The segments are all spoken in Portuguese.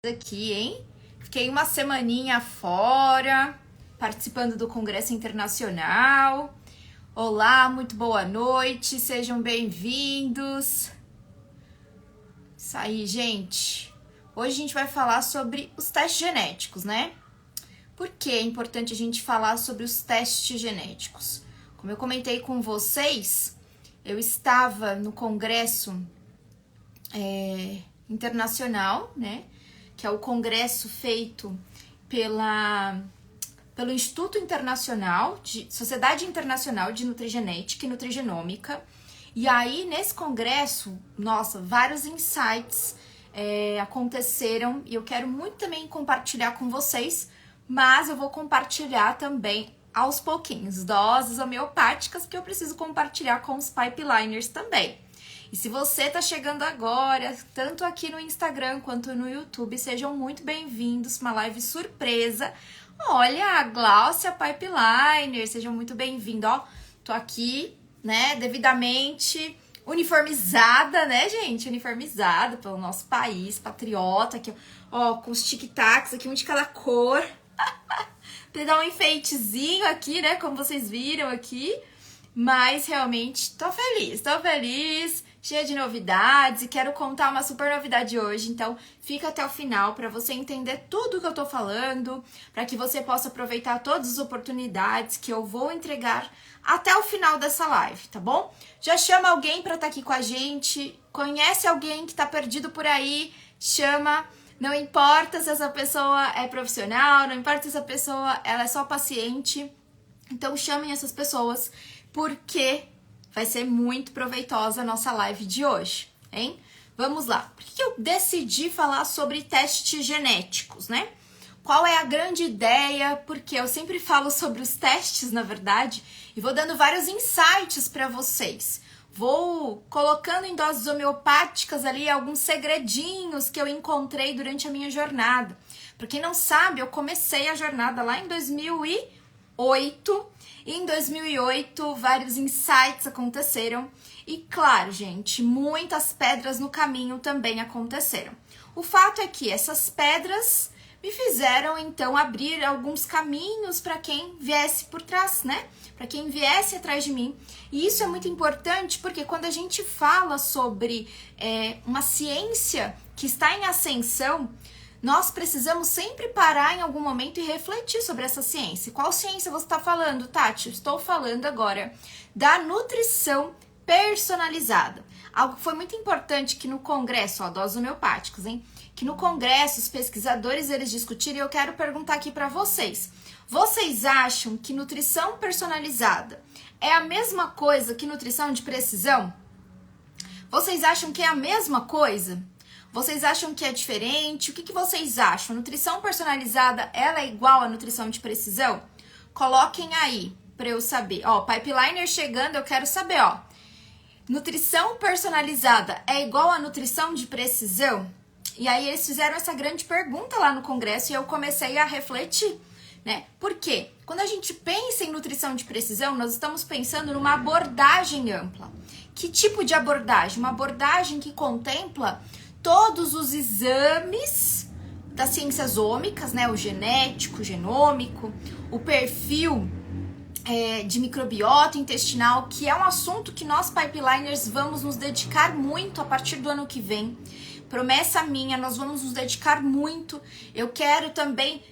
Aqui, hein? Fiquei uma semaninha fora, participando do Congresso Internacional. Olá, muito boa noite, sejam bem-vindos. Isso aí, gente. Hoje a gente vai falar sobre os testes genéticos, né? Por que é importante a gente falar sobre os testes genéticos? Como eu comentei com vocês, eu estava no Congresso Internacional, né? Que é o congresso feito pelo Instituto Internacional, Sociedade Internacional de Nutrigenética e Nutrigenômica. E aí, nesse congresso, nossa, vários insights aconteceram e eu quero muito também compartilhar com vocês, mas eu vou compartilhar também aos pouquinhos, doses homeopáticas que eu preciso compartilhar com os pipeliners também. E se você tá chegando agora, tanto aqui no Instagram quanto no YouTube, sejam muito bem-vindos, uma live surpresa. Olha, a Gláucia Pipeliner, sejam muito bem-vindos. Ó, tô aqui, né, devidamente uniformizada, né, gente? Uniformizada pelo nosso país, patriota, aqui, ó, com os tic-tacs aqui, um de cada cor. Pra dar um enfeitezinho aqui, né, como vocês viram aqui. Mas realmente tô feliz, cheia de novidades e quero contar uma super novidade hoje, então fica até o final para você entender tudo que eu tô falando, para que você possa aproveitar todas as oportunidades que eu vou entregar até o final dessa live, tá bom? Já chama alguém para estar aqui com a gente, conhece alguém que tá perdido por aí, chama, não importa se essa pessoa é profissional, não importa se essa pessoa ela é só paciente, então chamem essas pessoas, porque vai ser muito proveitosa a nossa live de hoje, hein? Vamos lá. Por que eu decidi falar sobre testes genéticos, né? Qual é a grande ideia? Porque eu sempre falo sobre os testes, na verdade, e vou dando vários insights para vocês. Vou colocando em doses homeopáticas ali alguns segredinhos que eu encontrei durante a minha jornada. Para quem não sabe, eu comecei a jornada lá em 2008. E em 2008, vários insights aconteceram. E claro, gente, muitas pedras no caminho também aconteceram. O fato é que essas pedras me fizeram, então, abrir alguns caminhos para quem viesse por trás, né? Para quem viesse atrás de mim. E isso é muito importante porque quando a gente fala sobre uma ciência que está em ascensão, nós precisamos sempre parar em algum momento e refletir sobre essa ciência. Qual ciência você está falando, Tati? Eu estou falando agora da nutrição personalizada. Algo que foi muito importante que no congresso, ó, doses homeopáticas, hein? Que no congresso os pesquisadores eles discutiram e eu quero perguntar aqui para vocês. Vocês acham que nutrição personalizada é a mesma coisa que nutrição de precisão? Vocês acham que é a mesma coisa? Vocês acham que é diferente? O que vocês acham? Nutrição personalizada, ela é igual à nutrição de precisão? Coloquem aí para eu saber. Ó, Pipeliner chegando, eu quero saber, ó. Nutrição personalizada é igual à nutrição de precisão? E aí eles fizeram essa grande pergunta lá no congresso e eu comecei a refletir, né? Por quê? Quando a gente pensa em nutrição de precisão, nós estamos pensando numa abordagem ampla. Que tipo de abordagem? Uma abordagem que contempla todos os exames das ciências ômicas, né? O genético, o genômico, o perfil de microbiota intestinal, que é um assunto que nós pipeliners vamos nos dedicar muito a partir do ano que vem. Promessa minha, nós vamos nos dedicar muito. Eu quero também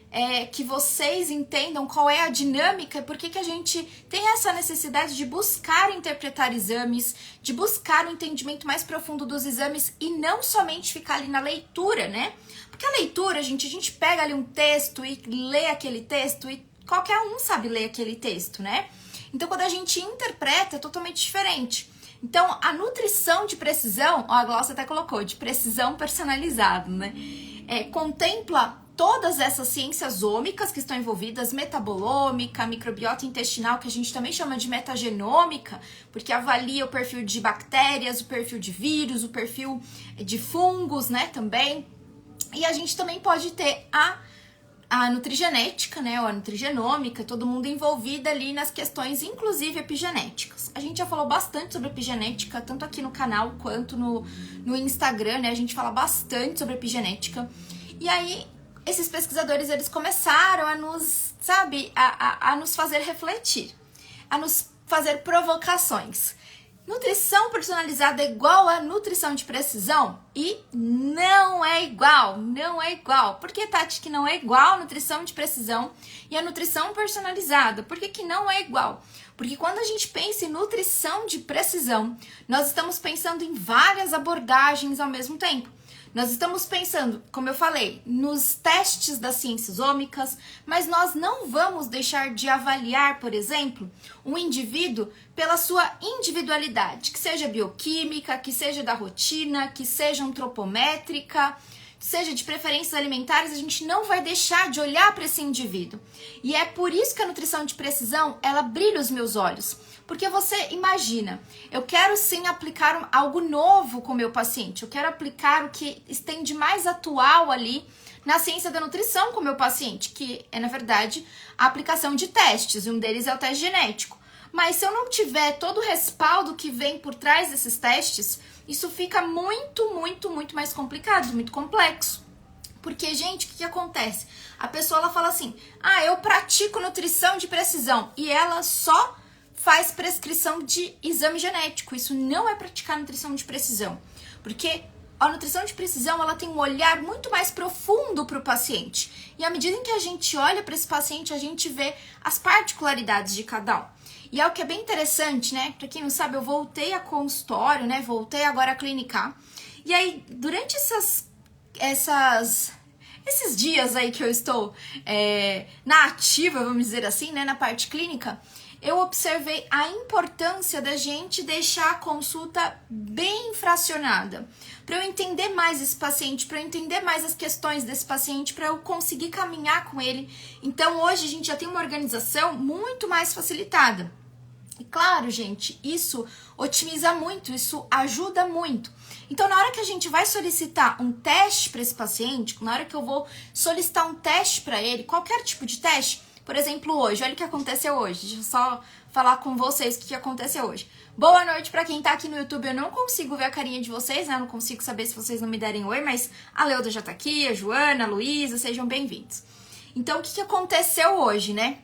que vocês entendam qual é a dinâmica e por que a gente tem essa necessidade de buscar interpretar exames, de buscar um entendimento mais profundo dos exames e não somente ficar ali na leitura, né? Porque a leitura, gente, a gente pega ali um texto e lê aquele texto e qualquer um sabe ler aquele texto, né? Então, quando a gente interpreta, é totalmente diferente. Então, a nutrição de precisão, ó, a Glaucia até colocou, de precisão personalizado, né? Contempla todas essas ciências ômicas que estão envolvidas, metabolômica, microbiota intestinal, que a gente também chama de metagenômica, porque avalia o perfil de bactérias, o perfil de vírus, o perfil de fungos, né, também. E a gente também pode ter a nutrigenética, né, ou a nutrigenômica, todo mundo envolvido ali nas questões, inclusive epigenéticas. A gente já falou bastante sobre epigenética, tanto aqui no canal quanto no Instagram, né, a gente fala bastante sobre epigenética. E aí, esses pesquisadores, eles começaram a nos, sabe, a nos fazer refletir, a nos fazer provocações. Nutrição personalizada é igual a nutrição de precisão? E não é igual, não é igual. Por que, Tati, que não é igual a nutrição de precisão e a nutrição personalizada? Por que que não é igual? Porque quando a gente pensa em nutrição de precisão, nós estamos pensando em várias abordagens ao mesmo tempo. Nós estamos pensando, como eu falei, nos testes das ciências ômicas, mas nós não vamos deixar de avaliar, por exemplo, um indivíduo pela sua individualidade, que seja bioquímica, que seja da rotina, que seja antropométrica, seja de preferências alimentares, a gente não vai deixar de olhar para esse indivíduo. E é por isso que a nutrição de precisão, ela brilha os meus olhos. Porque você imagina, eu quero sim aplicar algo novo com o meu paciente, eu quero aplicar o que tem de mais atual ali na ciência da nutrição com o meu paciente, que é, na verdade, a aplicação de testes, e um deles é o teste genético. Mas se eu não tiver todo o respaldo que vem por trás desses testes, isso fica muito mais complicado, muito complexo. Porque, gente, o que acontece? A pessoa, ela fala assim, eu pratico nutrição de precisão, e ela só faz prescrição de exame genético. Isso não é praticar nutrição de precisão. Porque a nutrição de precisão, ela tem um olhar muito mais profundo para o paciente. E à medida em que a gente olha para esse paciente, a gente vê as particularidades de cada um. E é o que é bem interessante, né? Para quem não sabe, eu voltei a consultório, né? Voltei agora a clinicar. E aí, durante esses dias aí que eu estou na ativa, vamos dizer assim, né? Na parte clínica, eu observei a importância da gente deixar a consulta bem fracionada, para eu entender mais esse paciente, para eu entender mais as questões desse paciente, para eu conseguir caminhar com ele. Então, hoje a gente já tem uma organização muito mais facilitada. E claro, gente, isso otimiza muito, isso ajuda muito. Então, na hora que a gente vai solicitar um teste para esse paciente, na hora que eu vou solicitar um teste para ele, qualquer tipo de teste, por exemplo, hoje, olha o que aconteceu hoje. Deixa eu só falar com vocês o que aconteceu hoje. Boa noite pra quem tá aqui no YouTube. Eu não consigo ver a carinha de vocês, né? Eu não consigo saber se vocês não me derem oi, mas a Leuda já tá aqui, a Joana, a Luísa, sejam bem-vindos. Então, o que aconteceu hoje, né?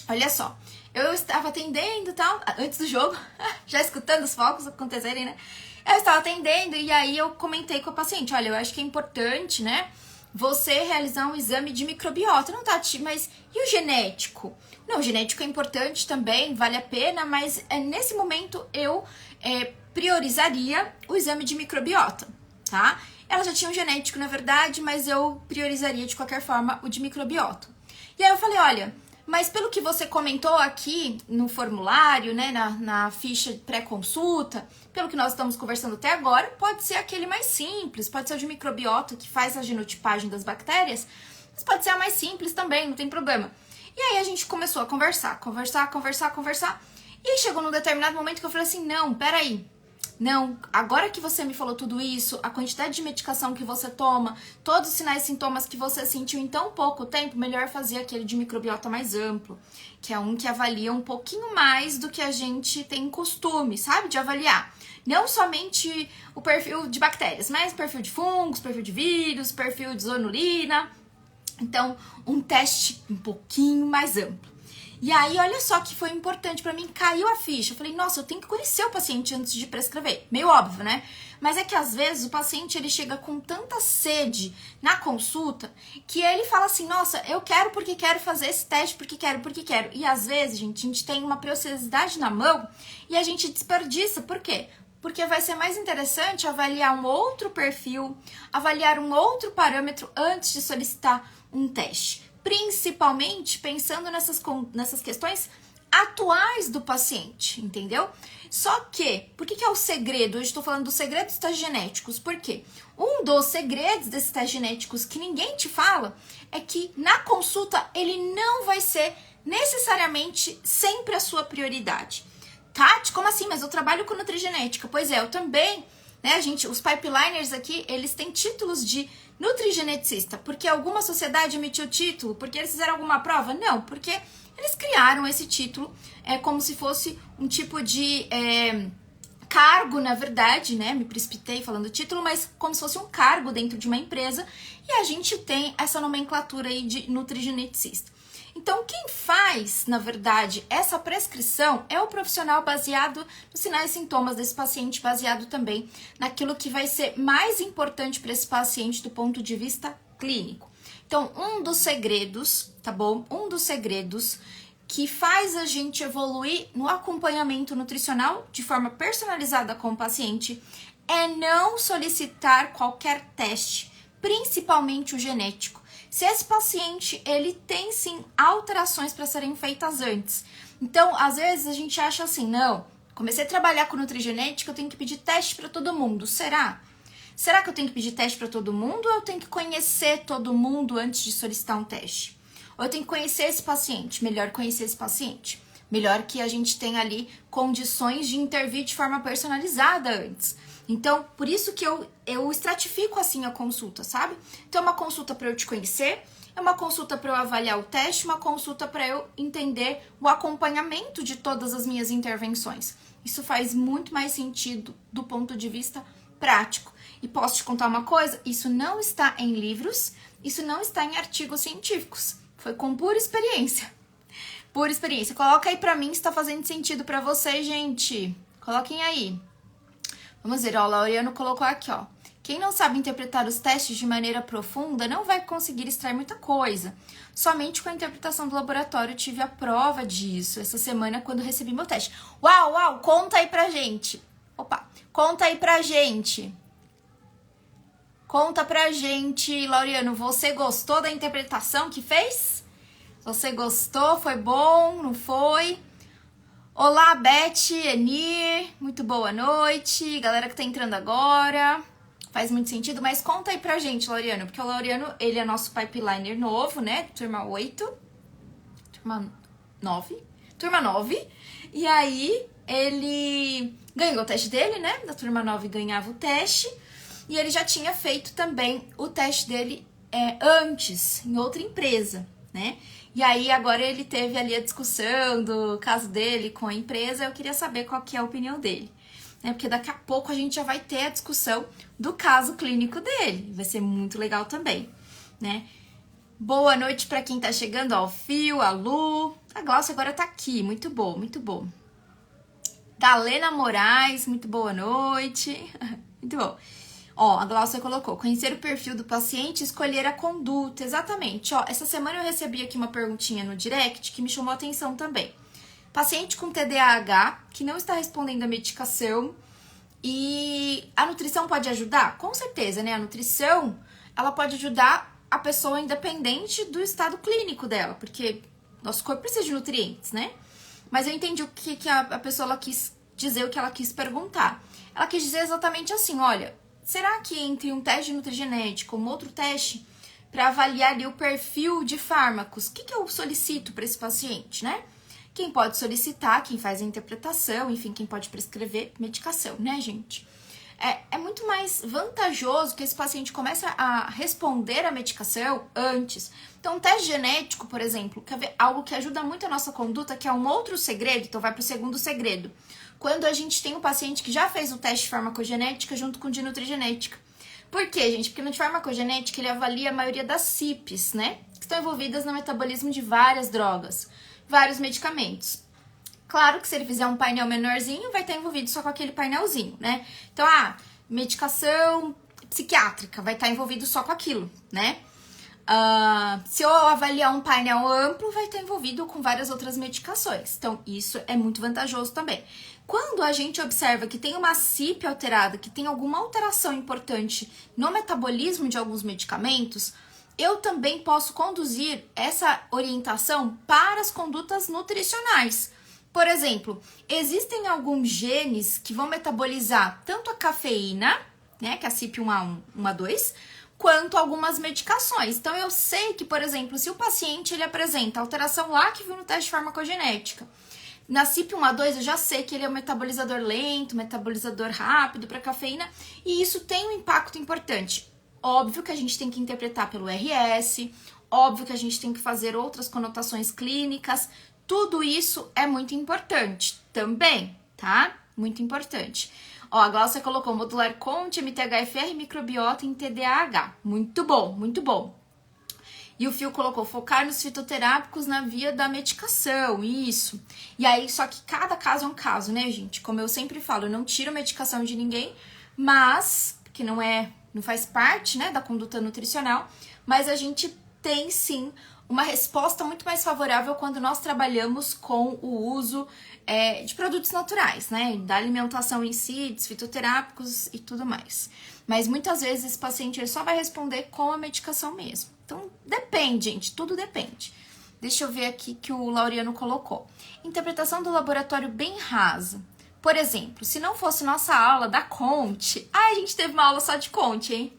Olha só, eu estava atendendo e tal, antes do jogo, já escutando os focos acontecerem, né? Eu estava atendendo e aí eu comentei com a paciente, olha, eu acho que é importante, né? Você realizar um exame de microbiota. Não, Tati, mas e o genético? Não, o genético é importante também, vale a pena, mas nesse momento eu priorizaria o exame de microbiota, tá? Ela já tinha um genético, na verdade, mas eu priorizaria de qualquer forma o de microbiota. E aí eu falei, olha, mas pelo que você comentou aqui no formulário, né, na ficha pré-consulta, pelo que nós estamos conversando até agora, pode ser aquele mais simples, pode ser o de microbiota que faz a genotipagem das bactérias, mas pode ser a mais simples também, não tem problema. E aí a gente começou a conversar. E aí chegou num determinado momento que eu falei assim, não, peraí. Não, agora que você me falou tudo isso, a quantidade de medicação que você toma, todos os sinais e sintomas que você sentiu em tão pouco tempo, melhor fazer aquele de microbiota mais amplo, que é um que avalia um pouquinho mais do que a gente tem costume, sabe, de avaliar. Não somente o perfil de bactérias, mas perfil de fungos, perfil de vírus, perfil de zonulina. Então, um teste um pouquinho mais amplo. E aí, olha só que foi importante pra mim, caiu a ficha. Eu falei, nossa, eu tenho que conhecer o paciente antes de prescrever. Meio óbvio, né? Mas é que às vezes o paciente, ele chega com tanta sede na consulta, que ele fala assim, nossa, eu quero porque quero fazer esse teste, porque quero. E às vezes, gente, a gente tem uma preciosidade na mão e a gente desperdiça. Por quê? Porque vai ser mais interessante avaliar um outro perfil, avaliar um outro parâmetro antes de solicitar um teste. Principalmente pensando nessas questões atuais do paciente, entendeu? Só que, por que é o segredo? Hoje estou falando dos segredos dos testes genéticos. Por quê? Um dos segredos desses testes genéticos que ninguém te fala é que na consulta ele não vai ser necessariamente sempre a sua prioridade. Tati, como assim? Mas eu trabalho com nutrigenética. Pois é, eu também, né, gente? Os pipeliners aqui, eles têm títulos de nutrigeneticista, porque alguma sociedade emitiu o título, porque eles fizeram alguma prova? Não, porque eles criaram esse título como se fosse um tipo de cargo, na verdade, né? Me precipitei falando o título, mas como se fosse um cargo dentro de uma empresa, e a gente tem essa nomenclatura aí de nutrigeneticista. Então, quem faz, na verdade, essa prescrição é o profissional baseado nos sinais e sintomas desse paciente, baseado também naquilo que vai ser mais importante para esse paciente do ponto de vista clínico. Então, um dos segredos, tá bom? Um dos segredos que faz a gente evoluir no acompanhamento nutricional de forma personalizada com o paciente é não solicitar qualquer teste, principalmente o genético. Se esse paciente, ele tem sim alterações para serem feitas antes. Então, às vezes a gente acha assim, não, comecei a trabalhar com nutrigenética, eu tenho que pedir teste para todo mundo. Será? Será que eu tenho que pedir teste para todo mundo ou eu tenho que conhecer todo mundo antes de solicitar um teste? Ou eu tenho que conhecer esse paciente? Melhor conhecer esse paciente. Melhor que a gente tenha ali condições de intervir de forma personalizada antes. Então, por isso que eu estratifico assim a consulta, sabe? Então, é uma consulta para eu te conhecer, é uma consulta para eu avaliar o teste, uma consulta para eu entender o acompanhamento de todas as minhas intervenções. Isso faz muito mais sentido do ponto de vista prático. E posso te contar uma coisa? Isso não está em livros, isso não está em artigos científicos. Foi com pura experiência. Pura experiência. Coloca aí pra mim se tá fazendo sentido pra vocês, gente. Coloquem aí. Vamos ver, ó, o Laureano colocou aqui, ó. Quem não sabe interpretar os testes de maneira profunda não vai conseguir extrair muita coisa. Somente com a interpretação do laboratório eu tive a prova disso essa semana quando recebi meu teste. Uau, conta aí pra gente. Opa, conta aí pra gente. Conta pra gente, Laureano, você gostou da interpretação que fez? Você gostou? Foi bom? Não foi? Olá, Beth, Enir, muito boa noite. Galera que tá entrando agora, faz muito sentido, mas conta aí pra gente, Laureano, porque o Laureano, ele é nosso pipeliner novo, né? Turma 8, turma 9, e aí ele ganhou o teste dele, né? Da turma 9 ganhava o teste, e ele já tinha feito também o teste dele antes, em outra empresa, né? E aí agora ele teve ali a discussão do caso dele com a empresa, eu queria saber qual que é a opinião dele, né? Porque daqui a pouco a gente já vai ter a discussão do caso clínico dele, vai ser muito legal também, né? Boa noite para quem tá chegando, ó, o Fio, a Lu, a Glaucia agora tá aqui, muito bom, muito bom. Galena Moraes, muito boa noite, muito bom. Ó, a Glaucia colocou, conhecer o perfil do paciente e escolher a conduta. Exatamente, ó, essa semana eu recebi aqui uma perguntinha no direct que me chamou a atenção também. Paciente com TDAH que não está respondendo à medicação e a nutrição pode ajudar? Com certeza, né? A nutrição, ela pode ajudar a pessoa independente do estado clínico dela, porque nosso corpo precisa de nutrientes, né? Mas eu entendi o que a pessoa ela quis dizer, o que ela quis perguntar. Ela quis dizer exatamente assim, olha, será que entre um teste de nutrigenética ou um outro teste para avaliar ali o perfil de fármacos, o que eu solicito para esse paciente, né? Quem pode solicitar, quem faz a interpretação, enfim, quem pode prescrever medicação, né, gente? É muito mais vantajoso que esse paciente comece a responder a medicação antes. Então, um teste genético, por exemplo, quer ver algo que ajuda muito a nossa conduta, que é um outro segredo, então vai para o segundo segredo. Quando a gente tem um paciente que já fez o teste de farmacogenética junto com o de nutrigenética. Por quê, gente? Porque no de farmacogenética ele avalia a maioria das CIPs, né? Que estão envolvidas no metabolismo de várias drogas, vários medicamentos. Claro que se ele fizer um painel menorzinho, vai estar envolvido só com aquele painelzinho, né? Então, medicação psiquiátrica vai estar envolvido só com aquilo, né? Se eu avaliar um painel amplo, vai estar envolvido com várias outras medicações. Então, isso é muito vantajoso também. Quando a gente observa que tem uma CIP alterada, que tem alguma alteração importante no metabolismo de alguns medicamentos, eu também posso conduzir essa orientação para as condutas nutricionais. Por exemplo, existem alguns genes que vão metabolizar tanto a cafeína, né, que é a CYP1A1, 1A2, quanto algumas medicações. Então, eu sei que, por exemplo, se o paciente ele apresenta alteração lá que viu no teste de farmacogenética, na CYP1A2 eu já sei que ele é um metabolizador lento, metabolizador rápido para cafeína, e isso tem um impacto importante. Óbvio que a gente tem que interpretar pelo RS, óbvio que a gente tem que fazer outras conotações clínicas, tudo isso é muito importante também, tá? Muito importante. Ó, a Glaucia colocou modular Conte, MTHFR, microbiota em TDAH. Muito bom, muito bom. E o Fio colocou focar nos fitoterápicos na via da medicação, isso. E aí, só que cada caso é um caso, né, gente? Como eu sempre falo, eu não tiro medicação de ninguém, mas, que não faz parte, né, da conduta nutricional, mas a gente tem sim uma resposta muito mais favorável quando nós trabalhamos com o uso de produtos naturais, né, da alimentação em si, dos fitoterápicos e tudo mais. Mas muitas vezes esse paciente ele só vai responder com a medicação mesmo. Então, depende, gente, tudo depende. Deixa eu ver aqui que o Laureano colocou. Interpretação do laboratório bem rasa. Por exemplo, se não fosse nossa aula da Conte... a gente teve uma aula só de Conte, hein?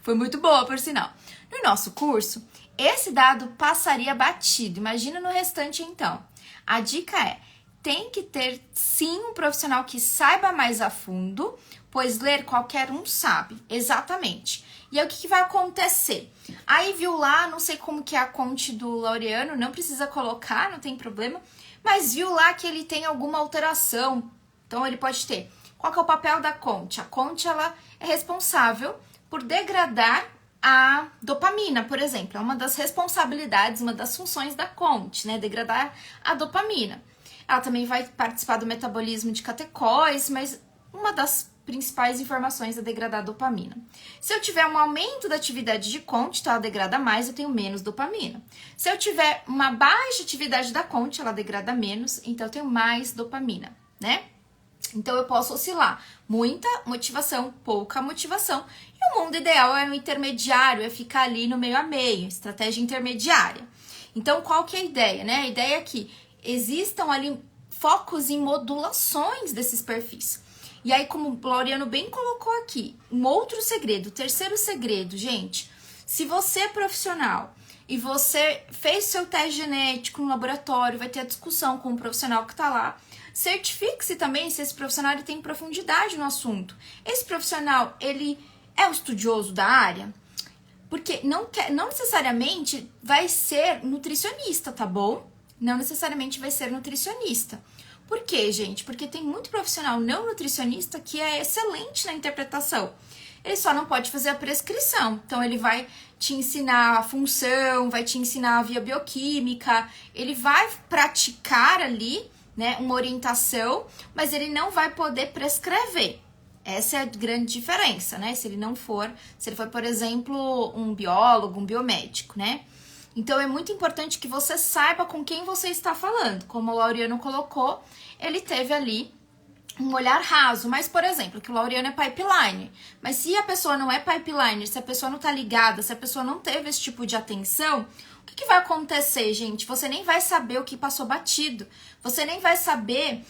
Foi muito boa, por sinal. No nosso curso, esse dado passaria batido. Imagina no restante, então. A dica é, tem que ter, sim, um profissional que saiba mais a fundo, pois ler qualquer um sabe. Exatamente. E aí, o que vai acontecer? Aí, viu lá, não sei como que é a Conte do Laureano, não precisa colocar, não tem problema, mas viu lá que ele tem alguma alteração. Então, ele pode ter. Qual que é o papel da Conte? A Conte, ela é responsável por degradar a dopamina, por exemplo. É uma das responsabilidades, uma das funções da Conte, né? Degradar a dopamina. Ela também vai participar do metabolismo de catecóis, mas uma das principais informações é degradar a dopamina. Se eu tiver um aumento da atividade de Conte, então ela degrada mais, eu tenho menos dopamina. Se eu tiver uma baixa atividade da Conte, ela degrada menos, então eu tenho mais dopamina, né? Então eu posso oscilar. Muita motivação, pouca motivação. E o mundo ideal é o intermediário, é ficar ali no meio a meio, estratégia intermediária. Então qual que é a ideia, né? A ideia é que existam ali focos em modulações desses perfis. E aí, como o Laureano bem colocou aqui, um outro segredo, o terceiro segredo, gente, se você é profissional e você fez seu teste genético no laboratório, vai ter a discussão com o profissional que está lá, certifique-se também se esse profissional ele tem profundidade no assunto. Esse profissional, ele é um estudioso da área? Porque não necessariamente vai ser nutricionista, tá bom? Não necessariamente vai ser nutricionista. Por quê, gente? Porque tem muito profissional não nutricionista que é excelente na interpretação. Ele só não pode fazer a prescrição. Então, ele vai te ensinar a função, vai te ensinar a via bioquímica, ele vai praticar ali, né, uma orientação, mas ele não vai poder prescrever. Essa é a grande diferença, né? Se ele for, por exemplo, um biólogo, um biomédico, né? Então, é muito importante que você saiba com quem você está falando. Como o Laureano colocou, ele teve ali um olhar raso. Mas, por exemplo, que o Laureano é pipeline. Mas se a pessoa não é pipeline, se a pessoa não está ligada, se a pessoa não teve esse tipo de atenção, o que vai acontecer, gente? Você nem vai saber o que passou batido. Você nem vai saber,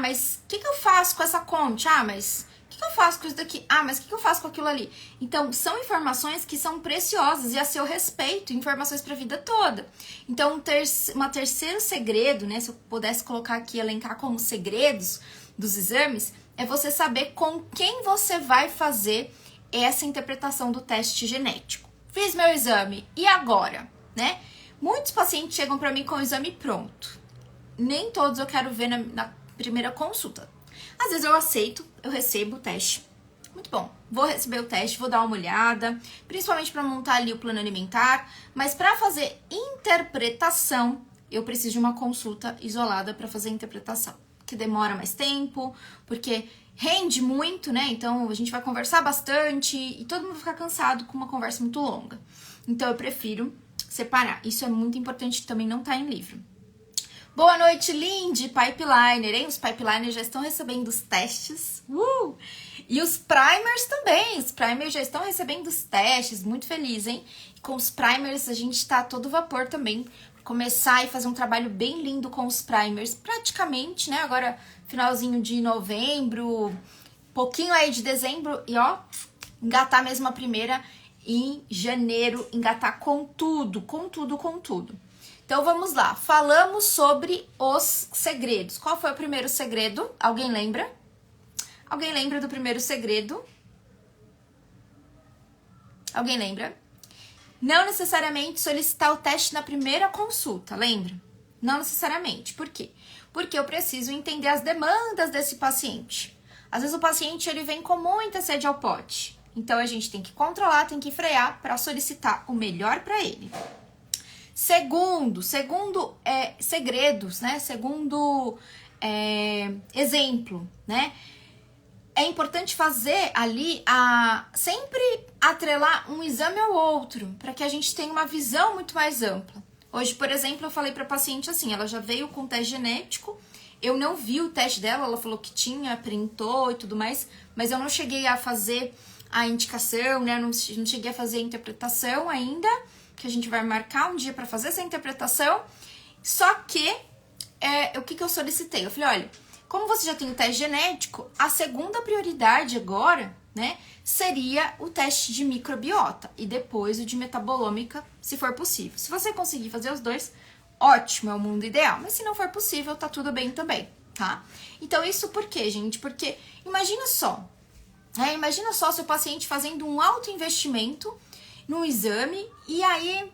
mas o que eu faço com essa Conte? Mas o que eu faço com isso daqui? Mas o que eu faço com aquilo ali? Então, são informações que são preciosas e a seu respeito, informações para a vida toda. Então, um terceiro segredo, né, se eu pudesse colocar aqui, elencar como segredos dos exames, é você saber com quem você vai fazer essa interpretação do teste genético. Fiz meu exame, e agora? Né? Muitos pacientes chegam para mim com o exame pronto. Nem todos eu quero ver na primeira consulta. Às vezes eu aceito, eu recebo o teste. Muito bom. Vou receber o teste, vou dar uma olhada, principalmente para montar ali o plano alimentar, mas para fazer interpretação, eu preciso de uma consulta isolada para fazer a interpretação, que demora mais tempo, porque rende muito, né? Então a gente vai conversar bastante e todo mundo vai ficar cansado com uma conversa muito longa. Então eu prefiro separar. Isso é muito importante, também não tá em livro. Boa noite, Lindy, Pipeliner, hein? Os Pipeliners já estão recebendo os testes. E os Primers também. Os Primers já estão recebendo os testes. Muito feliz, hein? E com os Primers a gente tá a todo vapor também. Começar e fazer um trabalho bem lindo com os Primers. Praticamente, né? Agora, finalzinho de novembro, pouquinho aí de dezembro. E ó, engatar mesmo a primeira em janeiro. Engatar com tudo, com tudo, com tudo. Então, vamos lá. Falamos sobre os segredos. Qual foi o primeiro segredo? Alguém lembra? Alguém lembra do primeiro segredo? Alguém lembra? Não necessariamente solicitar o teste na primeira consulta, lembra? Não necessariamente. Por quê? Porque eu preciso entender as demandas desse paciente. Às vezes o paciente ele vem com muita sede ao pote. Então a gente tem que controlar, tem que frear para solicitar o melhor para ele. Segundo segredos, né? Segundo exemplo, né? É importante fazer ali sempre atrelar um exame ao outro, para que a gente tenha uma visão muito mais ampla. Hoje, por exemplo, eu falei para a paciente assim, ela já veio com teste genético, eu não vi o teste dela, ela falou que tinha, printou e tudo mais, mas eu não cheguei a fazer a indicação, né? Não cheguei a fazer a interpretação ainda, que a gente vai marcar um dia para fazer essa interpretação. Só que, o que eu solicitei? Eu falei, olha, como você já tem o teste genético, a segunda prioridade agora, né, seria o teste de microbiota e depois o de metabolômica, se for possível. Se você conseguir fazer os dois, ótimo, é o mundo ideal. Mas se não for possível, tá tudo bem também, tá? Então isso por quê, gente? Porque imagina só seu paciente fazendo um alto investimento num exame e aí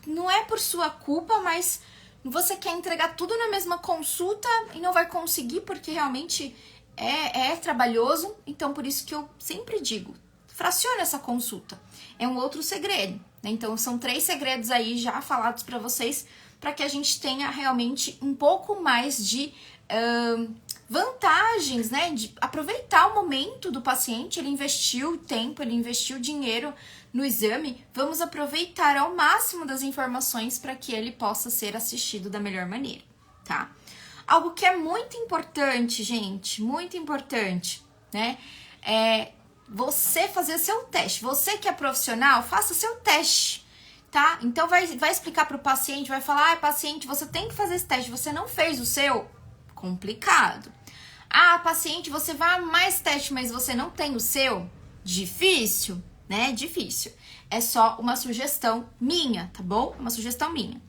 não é por sua culpa, mas você quer entregar tudo na mesma consulta e não vai conseguir porque realmente é trabalhoso. Então, por isso que eu sempre digo, fraciona essa consulta. É um outro segredo, né? Então, são 3 segredos aí já falados para vocês, para que a gente tenha realmente um pouco mais de vantagens, né? De aproveitar o momento do paciente, ele investiu tempo, ele investiu dinheiro no exame, vamos aproveitar ao máximo das informações para que ele possa ser assistido da melhor maneira, tá? Algo que é muito importante, gente, muito importante, né? É você fazer seu teste. Você que é profissional, faça seu teste, tá? Então vai explicar para o paciente, vai falar, paciente, você tem que fazer esse teste, você não fez o seu? Complicado. Paciente, você vai amar esse teste, mas você não tem o seu? Difícil, né? Difícil. É só uma sugestão minha, tá bom? Uma sugestão minha.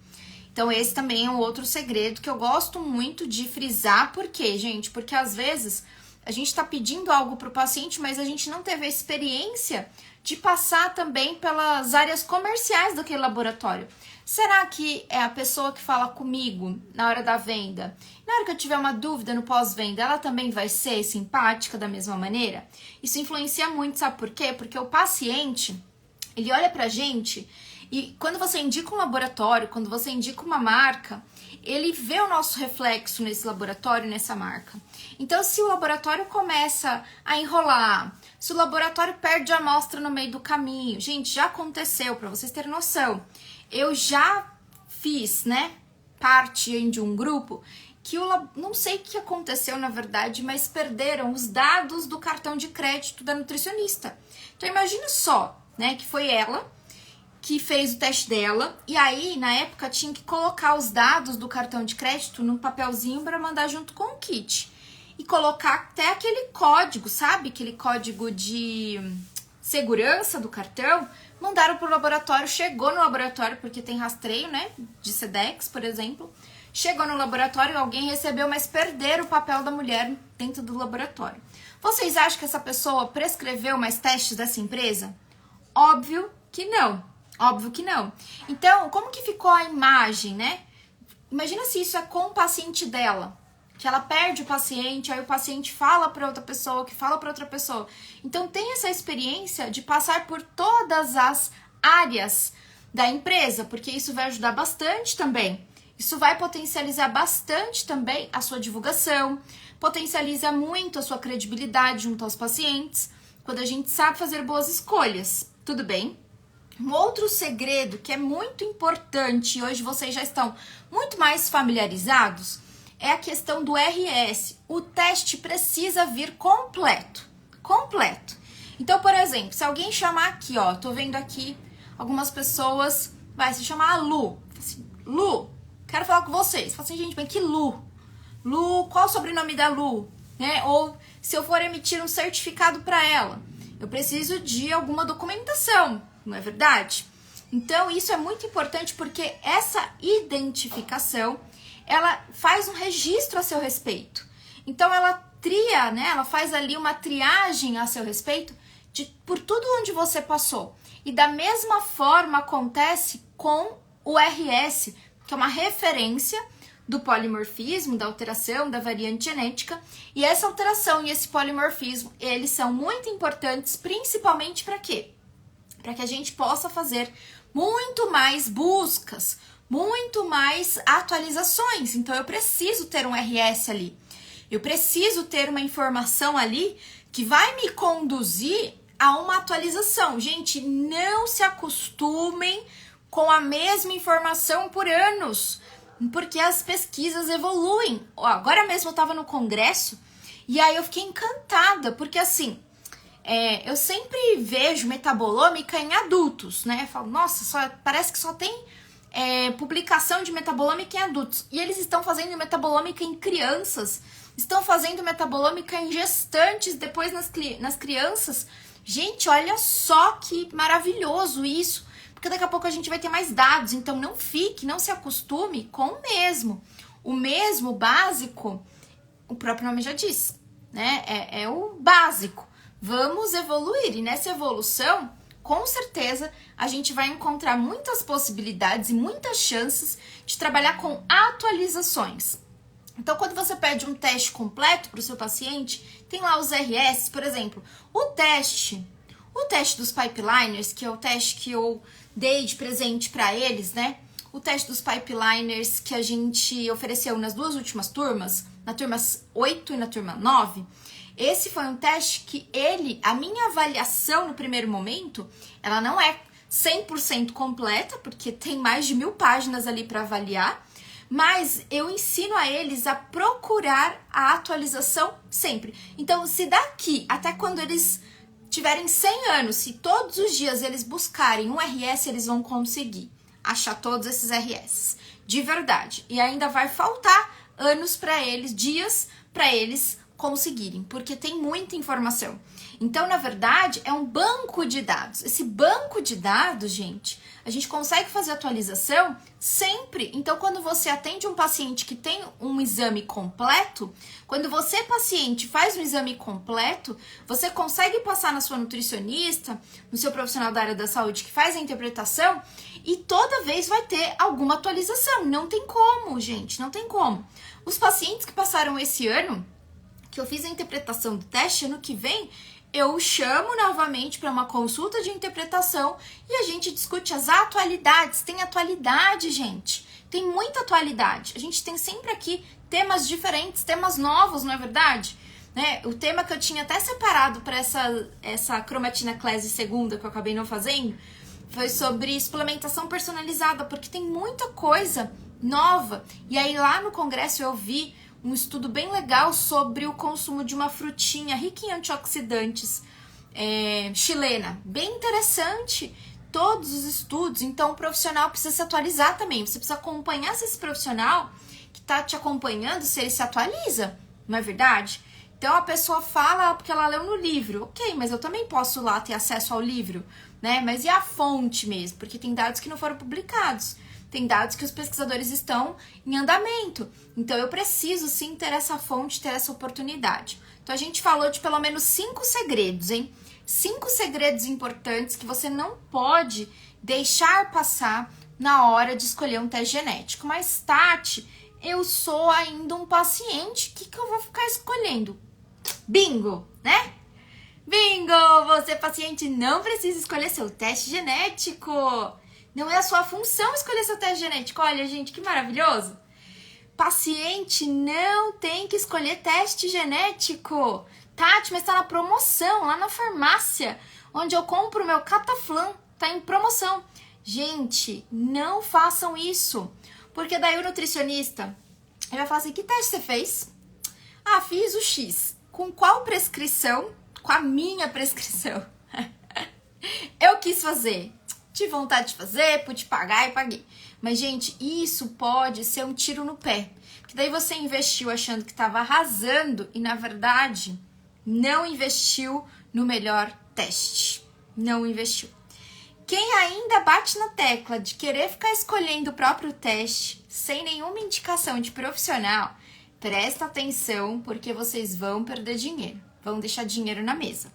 Então, esse também é um outro segredo que eu gosto muito de frisar. Por quê, gente? Porque às vezes a gente tá pedindo algo pro paciente, mas a gente não teve a experiência de passar também pelas áreas comerciais daquele laboratório. Será que é a pessoa que fala comigo na hora da venda? Na hora que eu tiver uma dúvida no pós-venda, ela também vai ser simpática da mesma maneira? Isso influencia muito, sabe por quê? Porque o paciente, ele olha pra gente e quando você indica um laboratório, quando você indica uma marca, ele vê o nosso reflexo nesse laboratório, nessa marca. Então, se o laboratório começa a enrolar, se o laboratório perde a amostra no meio do caminho, gente, já aconteceu, pra vocês terem noção. Eu já fiz, né, parte de um grupo que não sei o que aconteceu na verdade, mas perderam os dados do cartão de crédito da nutricionista. Então imagina só, né, que foi ela que fez o teste dela e aí na época tinha que colocar os dados do cartão de crédito num papelzinho para mandar junto com o kit e colocar até aquele código, sabe, aquele código de segurança do cartão. Mandaram pro laboratório, chegou no laboratório, porque tem rastreio, né, de Sedex, por exemplo. Chegou no laboratório, alguém recebeu, mas perderam o papel da mulher dentro do laboratório. Vocês acham que essa pessoa prescreveu mais testes dessa empresa? Óbvio que não. Óbvio que não. Então, como que ficou a imagem, né? Imagina se isso é com o paciente dela. Que ela perde o paciente, aí o paciente fala para outra pessoa, que fala para outra pessoa. Então, tem essa experiência de passar por todas as áreas da empresa, porque isso vai ajudar bastante também. Isso vai potencializar bastante também a sua divulgação, potencializa muito a sua credibilidade junto aos pacientes, quando a gente sabe fazer boas escolhas, tudo bem? Um outro segredo que é muito importante, e hoje vocês já estão muito mais familiarizados, é a questão do RS. O teste precisa vir completo. Completo. Então, por exemplo, se alguém chamar aqui, ó, tô vendo aqui algumas pessoas, vai se chamar a Lu. Assim, Lu, quero falar com vocês. Fala assim, gente, mas que Lu? Lu, qual o sobrenome da Lu? Né? Ou se eu for emitir um certificado para ela, eu preciso de alguma documentação, não é verdade? Então, isso é muito importante porque essa identificação ela faz um registro a seu respeito. Então, ela tria, né? Ela faz ali uma triagem a seu respeito por tudo onde você passou. E da mesma forma acontece com o RS, que é uma referência do polimorfismo, da alteração, da variante genética. E essa alteração e esse polimorfismo, eles são muito importantes, principalmente para quê? Para que a gente possa fazer muito mais buscas, muito mais atualizações. Então, eu preciso ter um RS ali. Eu preciso ter uma informação ali que vai me conduzir a uma atualização. Gente, não se acostumem com a mesma informação por anos, porque as pesquisas evoluem. Agora mesmo eu estava no congresso e aí eu fiquei encantada, porque assim, eu sempre vejo metabolômica em adultos, né? Eu falo, nossa, parece que só tem publicação de metabolômica em adultos. E eles estão fazendo metabolômica em crianças, estão fazendo metabolômica em gestantes, depois nas crianças. Gente, olha só que maravilhoso isso, porque daqui a pouco a gente vai ter mais dados. Então não se acostume com o mesmo. O mesmo básico, o próprio nome já diz, né? É o básico. Vamos evoluir, e nessa evolução, com certeza, a gente vai encontrar muitas possibilidades e muitas chances de trabalhar com atualizações. Então, quando você pede um teste completo para o seu paciente, tem lá os RS, por exemplo, o teste dos pipeliners, que é o teste que eu dei de presente para eles, né? O teste dos pipeliners que a gente ofereceu nas duas últimas turmas, na turma 8 e na turma 9, esse foi um teste que a minha avaliação no primeiro momento, ela não é 100% completa, porque tem mais de 1000 páginas ali para avaliar, mas eu ensino a eles a procurar a atualização sempre. Então, se daqui até quando eles tiverem 100 anos, se todos os dias eles buscarem um RS, eles vão conseguir achar todos esses RS, de verdade. E ainda vai faltar anos para eles, dias para eles conseguirem, porque tem muita informação. Então, na verdade, é um banco de dados. Esse banco de dados, gente, a gente consegue fazer atualização sempre. Então, quando você atende um paciente que tem um exame completo, quando você, paciente, faz um exame completo, você consegue passar na sua nutricionista, no seu profissional da área da saúde que faz a interpretação, e toda vez vai ter alguma atualização. Não tem como, gente, não tem como. Os pacientes que passaram esse ano, que eu fiz a interpretação do teste, ano que vem eu chamo novamente para uma consulta de interpretação e a gente discute as atualidades. Tem atualidade, gente. Tem muita atualidade. A gente tem sempre aqui temas diferentes, temas novos, não é verdade? Né? O tema que eu tinha até separado para essa cromatina classe segunda, que eu acabei não fazendo, foi sobre suplementação personalizada, porque tem muita coisa nova. E aí lá no congresso eu vi um estudo bem legal sobre o consumo de uma frutinha rica em antioxidantes chilena. Bem interessante, todos os estudos. Então, o profissional precisa se atualizar também. Você precisa acompanhar se esse profissional que está te acompanhando, se ele se atualiza, não é verdade? Então, a pessoa fala porque ela leu no livro. Ok, mas eu também posso lá ter acesso ao livro, né? Mas e a fonte mesmo? Porque tem dados que não foram publicados. Tem dados que os pesquisadores estão em andamento. Então, eu preciso sim ter essa fonte, ter essa oportunidade. Então, a gente falou de pelo menos 5 segredos, hein? 5 segredos importantes que você não pode deixar passar na hora de escolher um teste genético. Mas, Tati, eu sou ainda um paciente, o que eu vou ficar escolhendo? Bingo, né? Bingo! Você, paciente, não precisa escolher seu teste genético. Não é a sua função escolher seu teste genético. Olha, gente, que maravilhoso. Paciente não tem que escolher teste genético. Tati, mas tá na promoção, lá na farmácia, onde eu compro o meu Cataflam. Tá em promoção. Gente, não façam isso. Porque daí o nutricionista, ele vai falar assim, que teste você fez? Ah, fiz o X. Com qual prescrição? Com a minha prescrição. Eu quis fazer. Tive vontade de fazer, pude pagar e paguei. Mas, gente, isso pode ser um tiro no pé. Porque daí você investiu achando que estava arrasando e, na verdade, não investiu no melhor teste. Não investiu. Quem ainda bate na tecla de querer ficar escolhendo o próprio teste sem nenhuma indicação de profissional, presta atenção porque vocês vão perder dinheiro. Vão deixar dinheiro na mesa.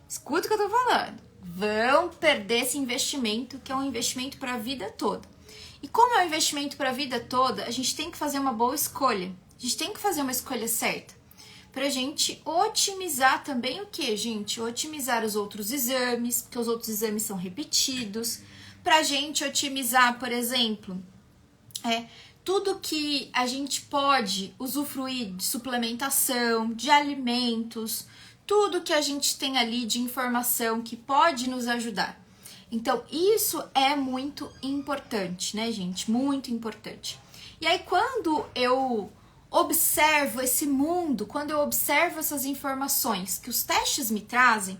Escuta o que eu tô falando. Vão perder esse investimento, que é um investimento para a vida toda. E como é um investimento para a vida toda, a gente tem que fazer uma boa escolha. A gente tem que fazer uma escolha certa. Pra gente otimizar também o que, gente? Otimizar os outros exames, porque os outros exames são repetidos. Pra gente otimizar, por exemplo, tudo que a gente pode usufruir de suplementação, de alimentos, tudo que a gente tem ali de informação que pode nos ajudar. Então, isso é muito importante, né, gente? Muito importante. E aí, quando eu observo esse mundo, quando eu observo essas informações que os testes me trazem,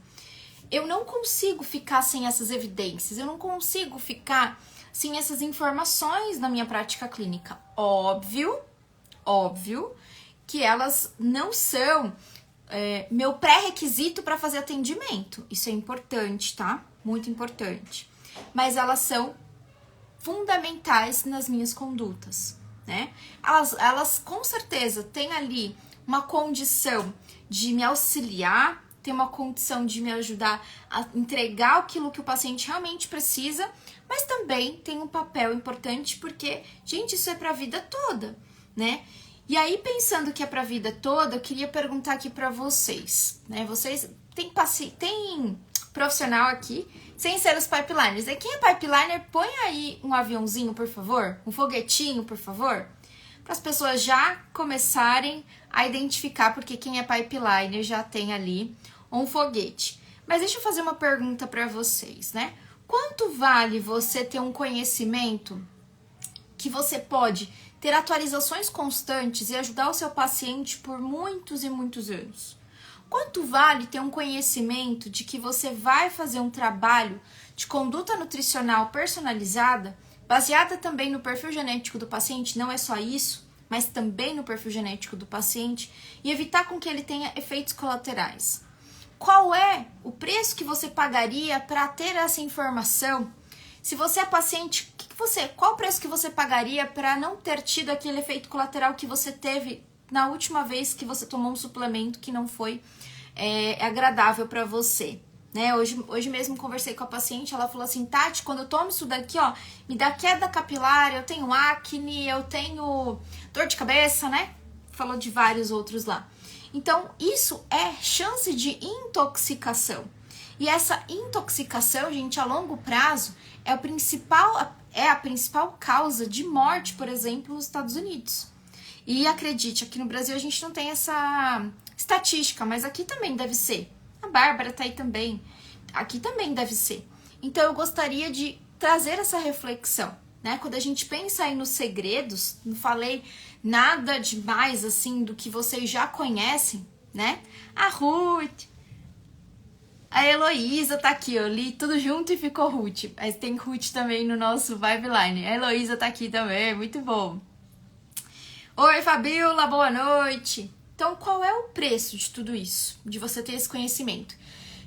eu não consigo ficar sem essas evidências, eu não consigo ficar sem essas informações na minha prática clínica. Óbvio que elas não são meu pré-requisito para fazer atendimento. Isso é importante, tá? Muito importante. Mas elas são fundamentais nas minhas condutas, né? Elas com certeza têm ali uma condição de me auxiliar, tem uma condição de me ajudar a entregar aquilo que o paciente realmente precisa, mas também tem um papel importante porque, gente, isso é para a vida toda, né? E aí, pensando que é para a vida toda, eu queria perguntar aqui para vocês, né? Vocês tem profissional aqui, sem ser os pipeliners. E quem é pipeliner, põe aí um aviãozinho, por favor, um foguetinho, por favor, para as pessoas já começarem a identificar, porque quem é pipeliner já tem ali um foguete. Mas deixa eu fazer uma pergunta para vocês, né? Quanto vale você ter um conhecimento que você pode ter atualizações constantes e ajudar o seu paciente por muitos e muitos anos? Quanto vale ter um conhecimento de que você vai fazer um trabalho de conduta nutricional personalizada, baseada também no perfil genético do paciente, não é só isso, mas também no perfil genético do paciente, e evitar com que ele tenha efeitos colaterais? Qual é o preço que você pagaria para ter essa informação? Se você é paciente, qual o preço que você pagaria para não ter tido aquele efeito colateral que você teve na última vez que você tomou um suplemento que não foi agradável para você? Né? Hoje mesmo conversei com a paciente, ela falou assim, Tati, quando eu tomo isso daqui, ó, me dá queda capilar, eu tenho acne, eu tenho dor de cabeça, né? Falou de vários outros lá. Então, isso é chance de intoxicação. E essa intoxicação, gente, a longo prazo, é a principal causa de morte, por exemplo, nos Estados Unidos. E acredite, aqui no Brasil a gente não tem essa estatística, mas aqui também deve ser. A Bárbara tá aí também. Aqui também deve ser. Então, eu gostaria de trazer essa reflexão, né? Quando a gente pensa aí nos segredos, não falei nada demais, assim, do que vocês já conhecem, né? A Ruth, a Heloísa tá aqui, eu li tudo junto e ficou Ruth. Mas tem Ruth também no nosso Vibeline. A Heloísa tá aqui também, muito bom. Oi, Fabiola, boa noite. Então, qual é o preço de tudo isso? De você ter esse conhecimento?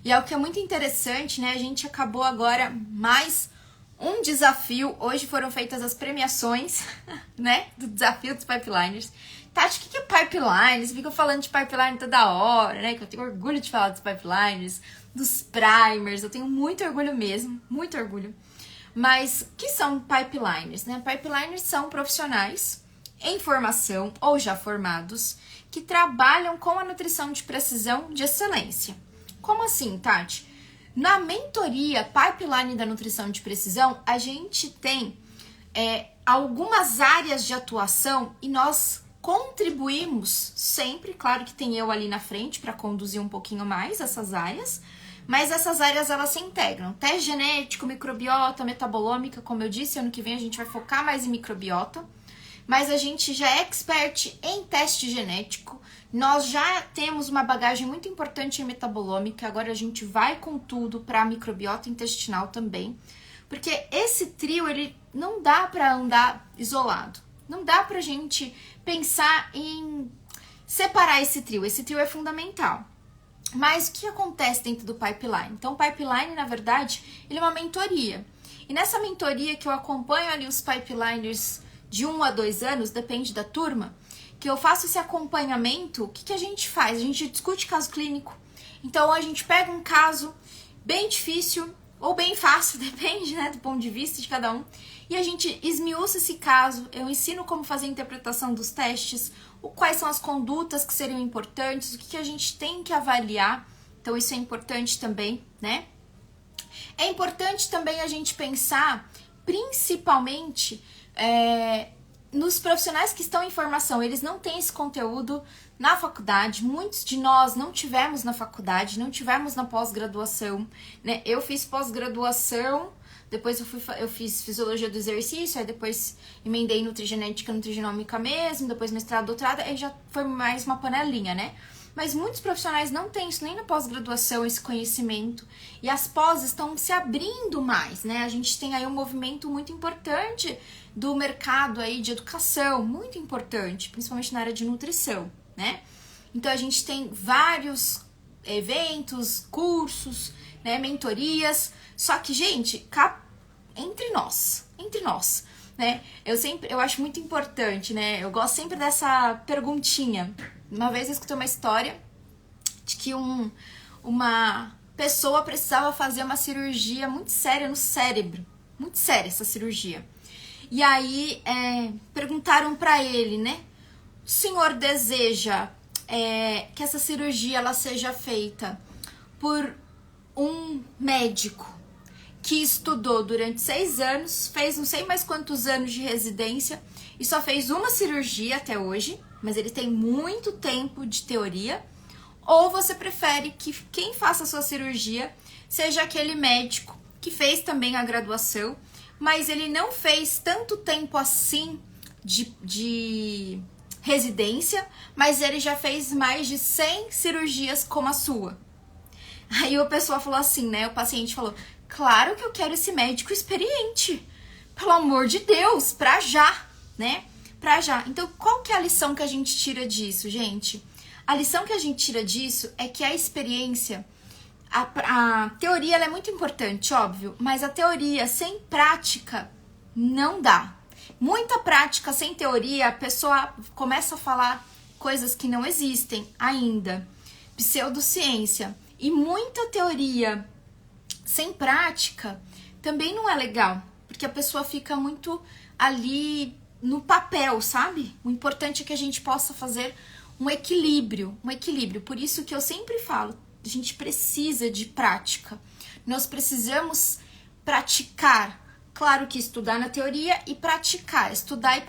E é o que é muito interessante, né? A gente acabou agora mais um desafio. Hoje foram feitas as premiações, né? Do desafio dos pipeliners. Tati, o que é pipelines? Fica falando de pipeline toda hora, né? Que eu tenho orgulho de falar dos pipeliners, dos primers. Eu tenho muito orgulho mesmo, muito orgulho. Mas o que são pipeliners, né? Pipeliners são profissionais em formação ou já formados que trabalham com a nutrição de precisão de excelência. Como assim, Tati? Na mentoria Pipeline da Nutrição de Precisão, a gente tem algumas áreas de atuação e nós contribuímos sempre, claro que tem eu ali na frente para conduzir um pouquinho mais essas áreas, mas essas áreas elas se integram. Teste genético, microbiota, metabolômica, como eu disse, ano que vem a gente vai focar mais em microbiota, mas a gente já é expert em teste genético, nós já temos uma bagagem muito importante em metabolômica, agora a gente vai com tudo para microbiota intestinal também, porque esse trio, ele não dá para andar isolado, não dá pra gente pensar em separar esse trio é fundamental. Mas o que acontece dentro do pipeline? Então, o pipeline, na verdade, ele é uma mentoria, e nessa mentoria que eu acompanho ali os pipeliners de 1 a 2 anos, depende da turma, que eu faço esse acompanhamento, o que a gente faz? A gente discute caso clínico. Então, a gente pega um caso bem difícil ou bem fácil, depende, né, do ponto de vista de cada um, e a gente esmiuça esse caso, eu ensino como fazer a interpretação dos testes, quais são as condutas que seriam importantes, o que a gente tem que avaliar, então isso é importante também, né? É importante também a gente pensar, principalmente, nos profissionais que estão em formação, eles não têm esse conteúdo na faculdade, muitos de nós não tivemos na faculdade, não tivemos na pós-graduação, né? Eu fiz pós-graduação, depois eu fiz fisiologia do exercício, aí depois emendei nutrigenética, nutrigenômica mesmo, depois mestrado, doutorado, aí já foi mais uma panelinha, né? Mas muitos profissionais não têm isso nem na pós-graduação, esse conhecimento, e as pós estão se abrindo mais, né? A gente tem aí um movimento muito importante do mercado aí de educação, muito importante, principalmente na área de nutrição, né? Então a gente tem vários eventos, cursos, né, mentorias, só que, gente, entre nós, né? Eu acho muito importante, né? Eu gosto sempre dessa perguntinha. Uma vez eu escutei uma história de que uma pessoa precisava fazer uma cirurgia muito séria no cérebro. Muito séria essa cirurgia. E aí perguntaram pra ele, né? O senhor deseja que essa cirurgia ela seja feita por um médico que estudou durante 6 anos, fez não sei mais quantos anos de residência e só fez uma cirurgia até hoje, mas ele tem muito tempo de teoria, ou você prefere que quem faça a sua cirurgia seja aquele médico que fez também a graduação, mas ele não fez tanto tempo assim de residência, mas ele já fez mais de 100 cirurgias como a sua. Aí a pessoa falou assim, né? O paciente falou, claro que eu quero esse médico experiente. Pelo amor de Deus, pra já, né? Pra já. Então, qual que é a lição que a gente tira disso, gente? A lição que a gente tira disso é que a experiência, a teoria ela é muito importante, óbvio, mas a teoria sem prática não dá. Muita prática sem teoria, a pessoa começa a falar coisas que não existem ainda. Pseudociência. E muita teoria sem prática também não é legal, porque a pessoa fica muito ali no papel, sabe? O importante é que a gente possa fazer um equilíbrio. Por isso que eu sempre falo, a gente precisa de prática. Nós precisamos praticar. Claro que estudar na teoria e praticar, estudar e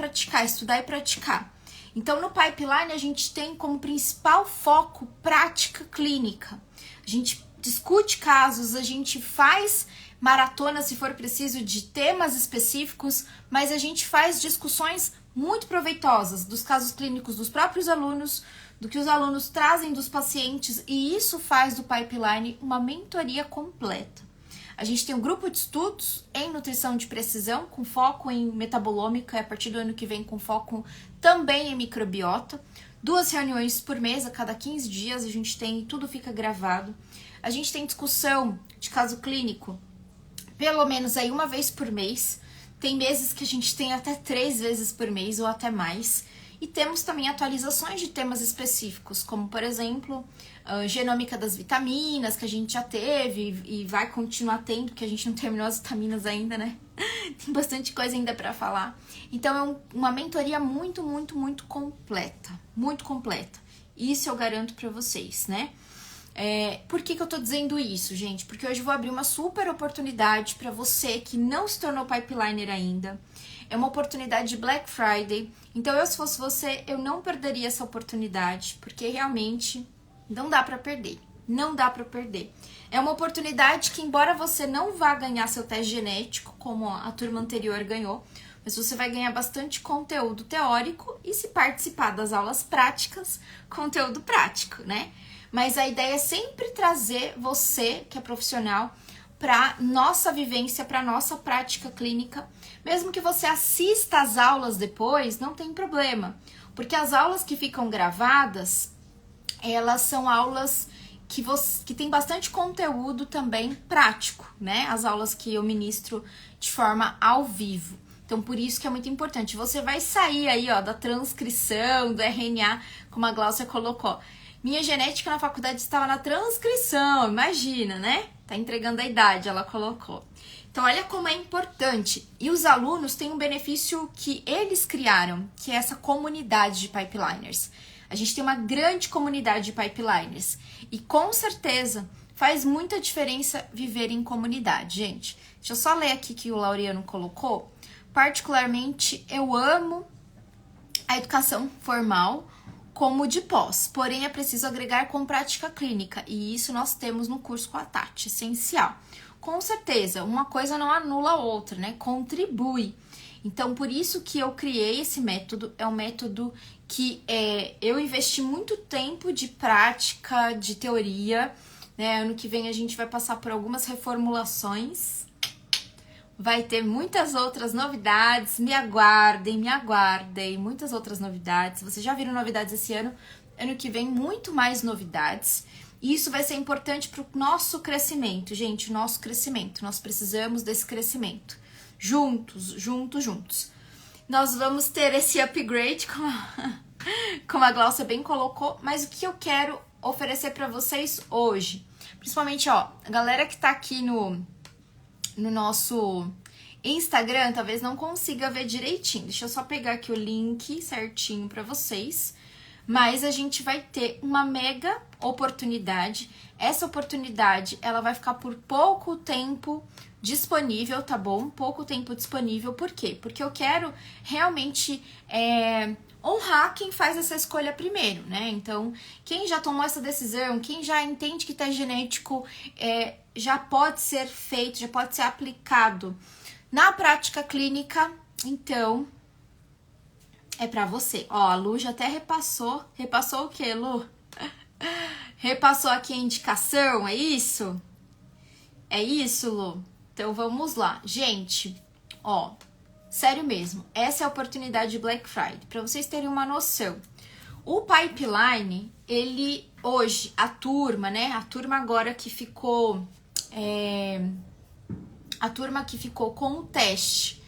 praticar. Então, no pipeline, a gente tem como principal foco prática clínica. A gente discute casos, a gente faz maratona, se for preciso, de temas específicos, mas a gente faz discussões muito proveitosas dos casos clínicos dos próprios alunos, do que os alunos trazem dos pacientes, e isso faz do pipeline uma mentoria completa. A gente tem um grupo de estudos em nutrição de precisão, com foco em metabolômica, a partir do ano que vem com foco também em microbiota. 2 reuniões por mês, a cada 15 dias a gente tem, tudo fica gravado. A gente tem discussão de caso clínico, pelo menos aí 1 vez por mês. Tem meses que a gente tem até 3 vezes por mês ou até mais. E temos também atualizações de temas específicos, como, por exemplo, genômica das vitaminas, que a gente já teve e vai continuar tendo, porque a gente não terminou as vitaminas ainda, né? Tem bastante coisa ainda para falar. Então, é uma mentoria muito, muito, muito completa. Muito completa. Isso eu garanto para vocês, né? Por que eu tô dizendo isso, gente? Porque hoje eu vou abrir uma super oportunidade para você que não se tornou pipeliner ainda. É uma oportunidade de Black Friday. Então, se fosse você, eu não perderia essa oportunidade, porque realmente não dá pra perder. Não dá pra perder. É uma oportunidade que, embora você não vá ganhar seu teste genético, como a turma anterior ganhou, mas você vai ganhar bastante conteúdo teórico e, se participar das aulas práticas, conteúdo prático, né? Mas a ideia é sempre trazer você, que é profissional, para nossa vivência, para nossa prática clínica. Mesmo que você assista às aulas depois, não tem problema, porque as aulas que ficam gravadas, elas são aulas que tem bastante conteúdo também prático, né? As aulas que eu ministro de forma ao vivo. Então, por isso que é muito importante. Você vai sair aí, ó, da transcrição, do RNA, como a Gláucia colocou. Minha genética na faculdade estava na transcrição, imagina, né? Tá entregando a idade, ela colocou. Então, Então, olha como é importante. E os alunos têm um benefício que eles criaram, que é essa comunidade de pipeliners. A gente tem uma grande comunidade de pipeliners. E com certeza faz muita diferença viver em comunidade, gente. Deixa eu só ler aqui que o Laureano colocou. Particularmente, eu amo a educação formal como de pós, porém é preciso agregar com prática clínica, e isso nós temos no curso com a Tati, essencial. Com certeza, uma coisa não anula a outra, né? Contribui. Então, por isso que eu criei esse método, é um método que eu investi muito tempo de prática, de teoria, né? Ano que vem a gente vai passar por algumas reformulações, vai ter muitas outras novidades, me aguardem, muitas outras novidades. Vocês já viram novidades esse ano, ano que vem muito mais novidades. E isso vai ser importante para o nosso crescimento, gente, o nosso crescimento. Nós precisamos desse crescimento. Juntos. Nós vamos ter esse upgrade, como a Glaucia bem colocou, mas o que eu quero oferecer para vocês hoje? Principalmente, ó, a galera que tá aqui no nosso Instagram, talvez não consiga ver direitinho. Deixa eu só pegar aqui o link certinho para vocês. Mas a gente vai ter uma mega oportunidade. Essa oportunidade, ela vai ficar por pouco tempo disponível, tá bom? Pouco tempo disponível. Por quê? Porque eu quero realmente honrar quem faz essa escolha primeiro, né? Então, quem já tomou essa decisão, quem já entende que teste genético já pode ser feito, já pode ser aplicado na prática clínica, então é pra você. Ó, a Lu já até repassou. Repassou o quê, Lu? Repassou aqui a indicação, é isso? É isso, Lu? Então vamos lá. Gente, ó, sério mesmo, essa é a oportunidade de Black Friday. Pra vocês terem uma noção. O pipeline, ele hoje, a turma, né? A turma agora que ficou... a turma que ficou com o teste,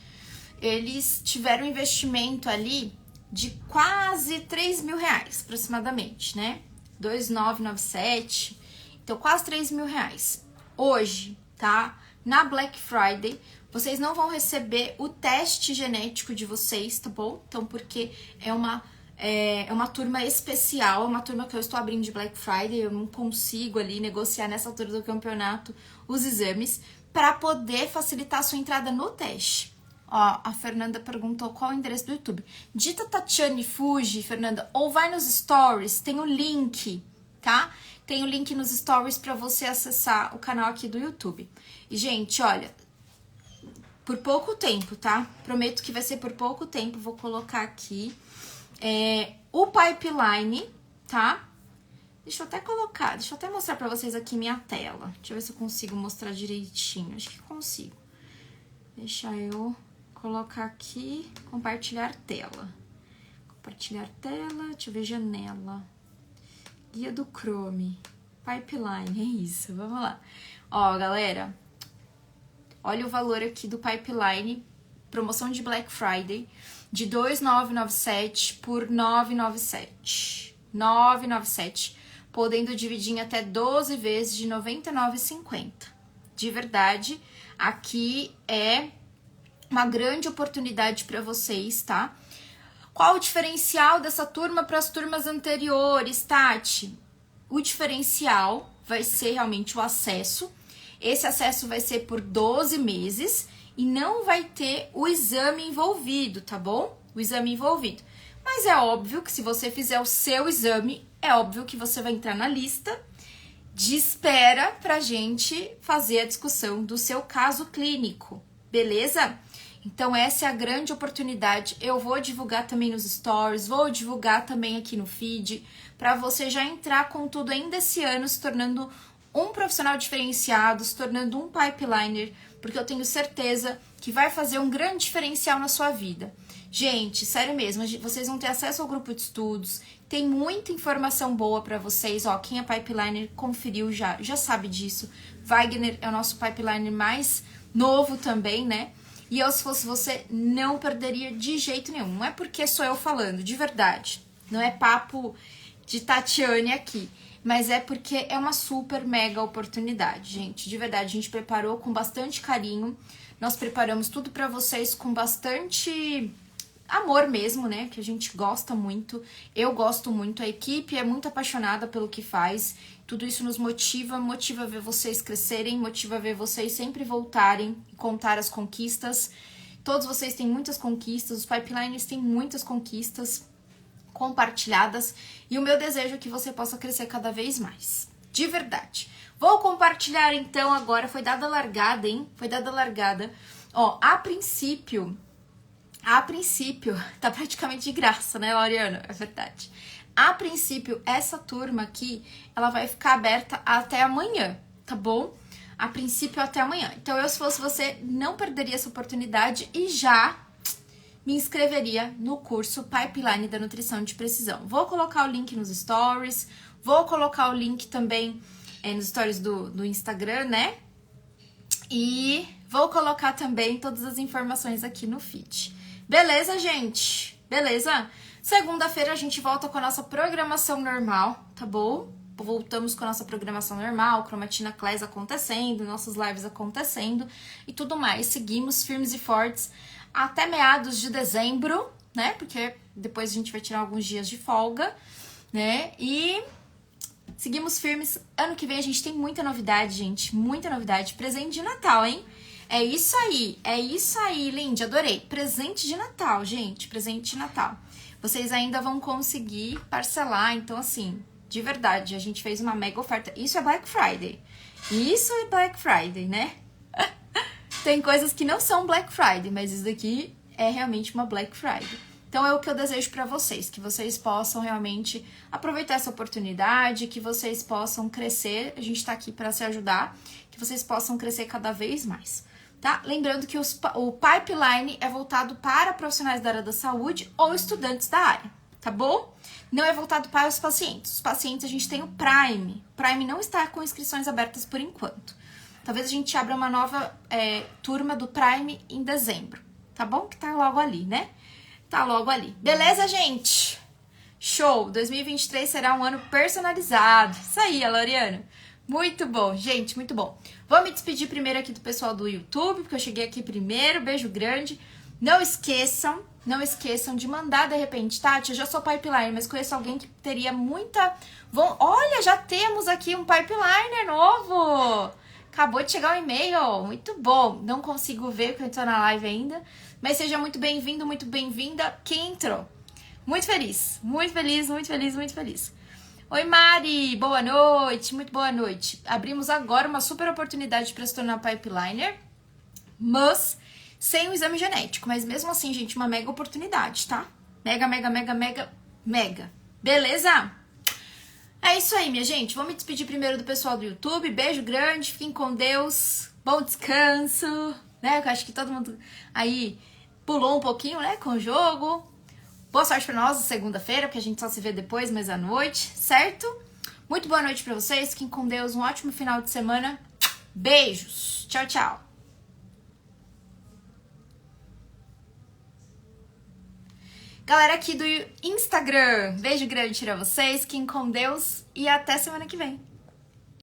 eles tiveram um investimento ali de quase 3 mil reais, aproximadamente, né? 2.997, então quase 3 mil reais. Hoje, tá? Na Black Friday, vocês não vão receber o teste genético de vocês, tá bom? Então, porque é uma turma especial, é uma turma que eu estou abrindo de Black Friday, eu não consigo ali negociar nessa altura do campeonato os exames para poder facilitar a sua entrada no teste. Ó, a Fernanda perguntou qual é o endereço do YouTube. Dita Tatiane Fuji, Fernanda, ou vai nos stories, tem o link, tá? Tem o link nos stories para você acessar o canal aqui do YouTube. E, gente, olha, por pouco tempo, tá? Prometo que vai ser por pouco tempo, vou colocar aqui. O pipeline, tá? Deixa eu até mostrar pra vocês aqui minha tela. Deixa eu ver se eu consigo mostrar direitinho. Acho que consigo. Deixa eu colocar aqui, compartilhar tela. Compartilhar tela, deixa eu ver janela. Guia do Chrome. Pipeline, é isso, vamos lá. Ó, galera, olha o valor aqui do pipeline, promoção de Black Friday, de 2.997 por 997. 997. Podendo dividir em até 12 vezes de R$ 99,50. De verdade, aqui é uma grande oportunidade para vocês, tá? Qual o diferencial dessa turma para as turmas anteriores, Tati? O diferencial vai ser realmente o acesso. Esse acesso vai ser por 12 meses e não vai ter o exame envolvido, tá bom? O exame envolvido. Mas é óbvio que se você fizer o seu exame, é óbvio que você vai entrar na lista de espera pra gente fazer a discussão do seu caso clínico, beleza? Então essa é a grande oportunidade. Eu vou divulgar também nos stories, vou divulgar também aqui no feed, pra você já entrar com tudo ainda esse ano, se tornando um profissional diferenciado, se tornando um pipeliner, porque eu tenho certeza que vai fazer um grande diferencial na sua vida. Gente, sério mesmo, vocês vão ter acesso ao grupo de estudos, tem muita informação boa pra vocês, ó, quem é pipeliner conferiu já sabe disso. Wagner é o nosso pipeliner mais novo também, né? E eu, se fosse você, não perderia de jeito nenhum. Não é porque sou eu falando, de verdade. Não é papo de Tatiane aqui. mas é porque é uma super mega oportunidade, gente. De verdade, a gente preparou com bastante carinho. Nós preparamos tudo pra vocês com bastante amor mesmo, né? Que a gente gosta muito. Eu gosto muito, a equipe é muito apaixonada pelo que faz. Tudo isso nos motiva a ver vocês crescerem, motiva a ver vocês sempre voltarem e contar as conquistas. Todos vocês têm muitas conquistas, os pipelines têm muitas conquistas compartilhadas e o meu desejo é que você possa crescer cada vez mais, de verdade. Vou compartilhar então agora, foi dada a largada, hein? Foi dada a largada. Ó, a princípio, tá praticamente de graça, né, Laureano? É verdade. A princípio, essa turma aqui, ela vai ficar aberta até amanhã, tá bom? A princípio, até amanhã. Então, eu, se fosse você, não perderia essa oportunidade e já me inscreveria no curso Pipeline da Nutrição de Precisão. Vou colocar o link nos stories, vou colocar o link também nos stories do Instagram, né? E vou colocar também todas as informações aqui no feed. Beleza, gente? Beleza? Segunda-feira a gente volta com a nossa programação normal, tá bom? Voltamos com a nossa programação normal, Cromatina Class acontecendo, nossas lives acontecendo e tudo mais. Seguimos firmes e fortes até meados de dezembro, né? Porque depois a gente vai tirar alguns dias de folga, né? E seguimos firmes. Ano que vem a gente tem muita novidade, gente. Muita novidade. Presente de Natal, hein? É isso aí, Lindy. Adorei. Presente de Natal, gente. Presente de Natal. Vocês ainda vão conseguir parcelar. Então, assim, de verdade, a gente fez uma mega oferta. Isso é Black Friday. Isso é Black Friday, né? Tem coisas que não são Black Friday, mas isso daqui é realmente uma Black Friday. Então é o que eu desejo pra vocês, que vocês possam realmente aproveitar essa oportunidade, que vocês possam crescer, a gente tá aqui pra se ajudar, que vocês possam crescer cada vez mais, tá? Lembrando que o Pipeline é voltado para profissionais da área da saúde ou estudantes da área, tá bom? Não é voltado para os pacientes. Os pacientes a gente tem o Prime. O Prime não está com inscrições abertas por enquanto. Talvez a gente abra uma nova turma do Prime em dezembro, tá bom? Que tá logo ali, né? Tá logo ali. Beleza, gente? Show! 2023 será um ano personalizado. Isso aí, Laureano. Muito bom, gente, muito bom. Vou me despedir primeiro aqui do pessoal do YouTube, porque eu cheguei aqui primeiro. Beijo grande. Não esqueçam de mandar de repente, Tati, eu já sou pipeline, mas conheço alguém que teria muita... Olha, já temos aqui um pipeliner novo! Acabou de chegar um e-mail, muito bom. Não consigo ver porque eu tô na live ainda, mas seja muito bem-vindo, muito bem-vinda. Quem entrou? Muito feliz, muito feliz, muito feliz, muito feliz. Oi, Mari, boa noite, muito boa noite. Abrimos agora uma super oportunidade para se tornar pipeliner, mas sem o exame genético. Mas mesmo assim, gente, uma mega oportunidade, tá? Mega, mega, mega, mega, mega. Beleza? É isso aí, minha gente. Vou me despedir primeiro do pessoal do YouTube. Beijo grande, fiquem com Deus. Bom descanso, né? Eu acho que todo mundo aí pulou um pouquinho, né, com o jogo. Boa sorte pra nós, segunda-feira, porque a gente só se vê depois, mas à noite, certo? Muito boa noite pra vocês. Fiquem com Deus. Um ótimo final de semana. Beijos. Tchau, tchau. Galera aqui do Instagram, beijo grande pra vocês, fiquem com Deus e até semana que vem.